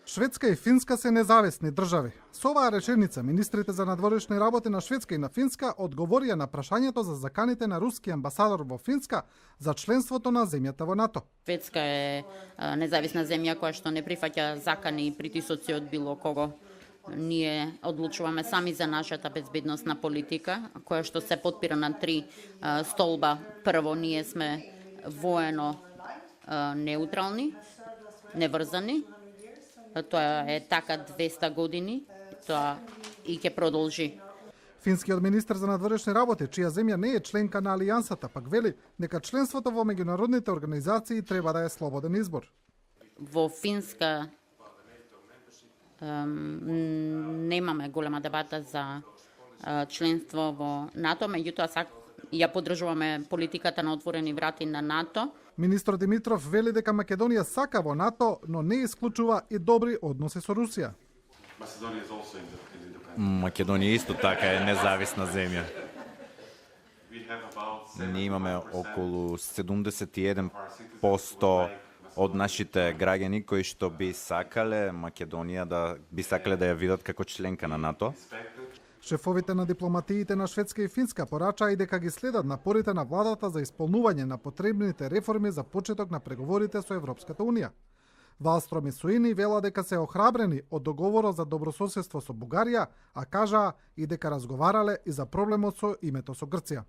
Шведска и Финска се независни држави. Со оваа реченица, министрите за надворешни работи на Шведска и на Финска одговорија на прашањето за заканите на руски амбасадор во Финска за членството на земјата во НАТО. Шведска е независна земја која што не прифаќа закани и притисоци од било кого. Ние одлучуваме сами за нашата безбедносна политика, која што се потпира на три столба. Прво, ние сме воено неутрални, неврзани. Тоа е така 200 години, тоа и ќе продолжи. Финскиот министер за надворешни работи, чија земја не е членка на алијансата, пак вели дека членството во меѓународните организации треба да е слободен избор. Во Финска немаме голема дебата за членство во НАТО, меѓутоа ја поддржуваме политиката на отворени врати на НАТО. Министр Димитров вели дека Македонија сака во НАТО, но не исклучува и добри односи со Русија. Македонија исто така е независна земја. Ние имаме околу 71% од нашите граѓани кои што би сакале Македонија да ја видат како членка на НАТО. Шефовите на дипломатиите на Шведска и Финска порачаа и дека ги следат напорите на владата за исполнување на потребните реформи за почеток на преговорите со Европската Унија. Валстром и Суини вела дека се охрабрени од договорот за добрососедство со Бугарија, а кажаа и дека разговарале и за проблемот со името со Грција.